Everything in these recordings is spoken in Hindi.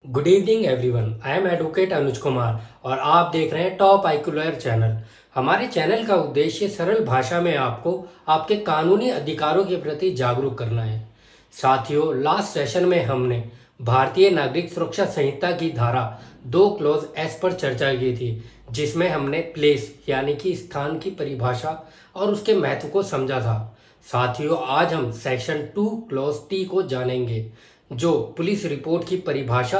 Good evening everyone. I am advocate Anuj Kumar और आप देख रहे हैं टॉप आईक्यू लॉयर चैनल। हमारे चैनल का उद्देश्य सरल भाषा में आपको आपके कानूनी अधिकारों के प्रति जागरूक करना है। साथियों, लास्ट सेशन में हमने भारतीय नागरिक सुरक्षा संहिता की धारा 2 क्लॉज एस पर चर्चा की थी, जिसमें हमने प्लेस यानी कि स्थान की परिभाषा और उसके महत्व को समझा था। साथियों, आज हम सेक्शन 2 क्लॉज टी को जानेंगे, जो पुलिस रिपोर्ट की परिभाषा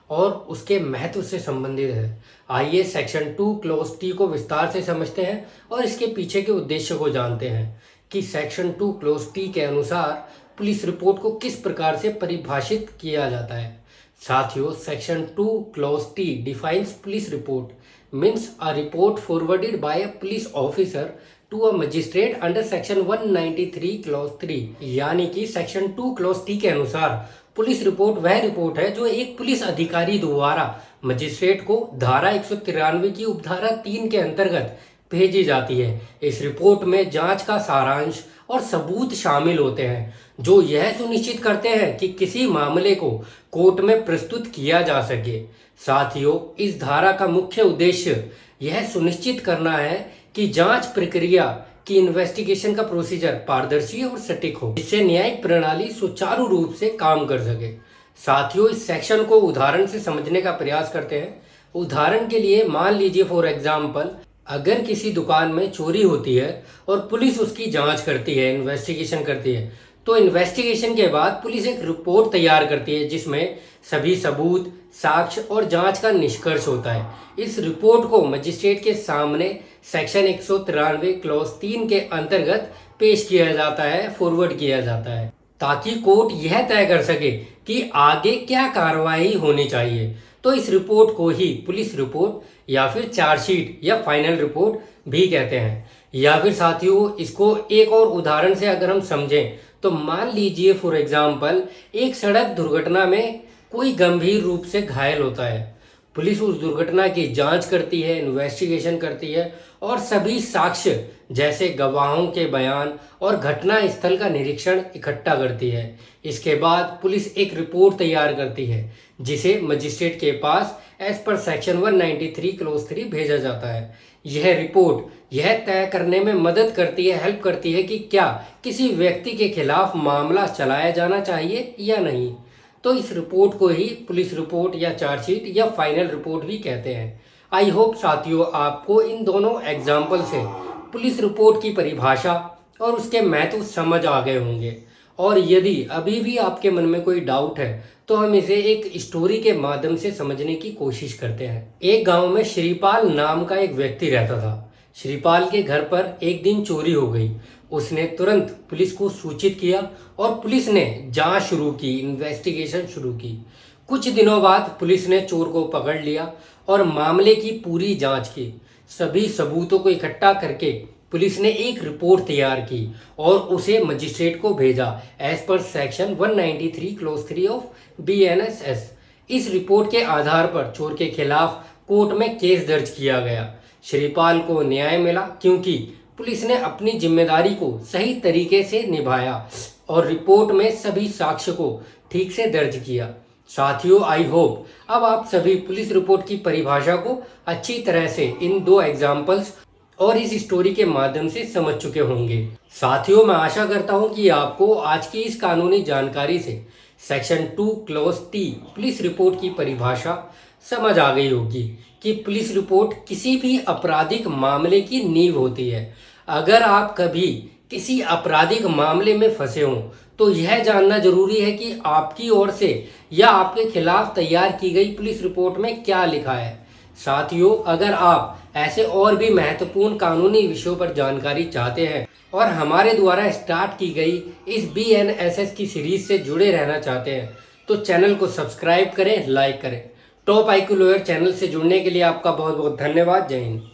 और उसके महत्व से संबंधित है। आइए सेक्शन 2 क्लॉज टी को विस्तार से समझते हैं और इसके पीछे के उद्देश्य को जानते हैं कि सेक्शन 2 क्लॉज टी के अनुसार पुलिस रिपोर्ट को किस प्रकार से परिभाषित किया जाता है। साथियों, section 2 clause T defines police report means a report forwarded by a police officer to a magistrate under section 193 clause 3। यानी कि सेक्शन 2 क्लॉज टी के अनुसार पुलिस रिपोर्ट वह रिपोर्ट है जो एक पुलिस अधिकारी द्वारा मजिस्ट्रेट को धारा 193 की उपधारा 3 के अंतर्गत भेजी जाती है। इस रिपोर्ट में जांच का सारांश और सबूत शामिल होते हैं जो यह सुनिश्चित करते हैं कि किसी मामले को कोर्ट में प्रस्तुत किया जा सके। साथियों, इस धारा का मुख्य उद्देश्य यह सुनिश्चित करना है कि जांच प्रक्रिया कि इन्वेस्टिगेशन का प्रोसीजर पारदर्शी और सटीक हो, जिससे न्यायिक प्रणाली सुचारू रूप से काम कर सके। साथियों, इस सेक्शन को उदाहरण से समझने का प्रयास करते हैं। उदाहरण के लिए मान लीजिए फॉर एग्जाम्पल, अगर किसी दुकान में चोरी होती है और पुलिस उसकी जांच करती है, इन्वेस्टिगेशन करती है, तो इन्वेस्टिगेशन के बाद पुलिस एक रिपोर्ट तैयार करती है जिसमें सभी सबूत, साक्ष्य और जांच का निष्कर्ष होता है। इस रिपोर्ट को मजिस्ट्रेट के सामने सेक्शन 193 क्लॉज 3 के अंतर्गत पेश किया जाता है, फॉरवर्ड किया जाता है, ताकि कोर्ट यह तय कर सके कि आगे क्या कार्रवाई होनी चाहिए। तो इस रिपोर्ट को ही पुलिस रिपोर्ट या फिर चार्जशीट या फाइनल रिपोर्ट भी कहते हैं। या फिर साथियों, इसको एक और उदाहरण से अगर हम समझें तो मान लीजिए फॉर एग्जाम्पल, एक सड़क दुर्घटना में कोई गंभीर रूप से घायल होता है। पुलिस उस दुर्घटना की जांच करती है, इन्वेस्टिगेशन करती है और सभी साक्ष्य जैसे गवाहों के बयान और घटना स्थल का निरीक्षण इकट्ठा करती है। इसके बाद पुलिस एक रिपोर्ट तैयार करती है जिसे मजिस्ट्रेट के पास एज पर सेक्शन 193 क्लॉज 3 भेजा जाता है। यह रिपोर्ट यह तय करने में मदद करती है, हेल्प करती है कि क्या किसी व्यक्ति के खिलाफ मामला चलाया जाना चाहिए या नहीं। तो इस रिपोर्ट को ही पुलिस रिपोर्ट या चार्जशीट या फाइनल रिपोर्ट भी कहते हैं। आई होप साथियों, आपको इन दोनों एग्जाम्पल से पुलिस रिपोर्ट की परिभाषा और उसके महत्व समझ आ गए होंगे। और यदि अभी भी आपके मन में कोई डाउट है तो हम इसे एक स्टोरी के माध्यम से समझने की कोशिश करते हैं। एक गांव में श्रीपाल नाम का एक व्यक्ति रहता था। श्रीपाल के घर पर एक दिन चोरी हो गई। उसने तुरंत पुलिस को सूचित किया और पुलिस ने जांच शुरू की, इन्वेस्टिगेशन शुरू की। कुछ दिनों बाद पुलिस ने चोर को पकड़ लिया और मामले की पूरी जांच की। सभी सबूतों को इकट्ठा करके पुलिस ने एक रिपोर्ट तैयार की और उसे मजिस्ट्रेट को भेजा एज पर सेक्शन 193 क्लॉज 3 ऑफ BNSS। इस रिपोर्ट के आधार पर चोर के खिलाफ कोर्ट में केस दर्ज किया गया। श्रीपाल को न्याय मिला क्योंकि पुलिस ने अपनी जिम्मेदारी को सही तरीके से निभाया और रिपोर्ट में सभी साक्ष्य को ठीक से दर्ज किया। साथियों, आई होप अब आप सभी पुलिस रिपोर्ट की परिभाषा को अच्छी तरह से इन दो एग्जाम्पल्स और इस स्टोरी के माध्यम से समझ चुके होंगे। साथियों, मैं आशा करता हूं कि आपको आज की इस कानूनी जानकारी से section 2 clause T police report की परिभाषा समझ आ गई होगी कि पुलिस रिपोर्ट किसी भी आपराधिक मामले की नींव होती है। अगर आप कभी किसी आपराधिक मामले में फंसे हों तो यह जानना जरूरी है कि आपकी ओर से या आपके खिलाफ तैयार की गई पुलिस रिपोर्ट में क्या लिखा है। साथियों, अगर आप ऐसे और भी महत्वपूर्ण कानूनी विषयों पर जानकारी चाहते हैं और हमारे द्वारा स्टार्ट की गई इस BNSS की सीरीज से जुड़े रहना चाहते हैं तो चैनल को सब्सक्राइब करें, लाइक करें। टॉप आईक्यू लॉयर चैनल से जुड़ने के लिए आपका बहुत बहुत धन्यवाद। जय हिंद।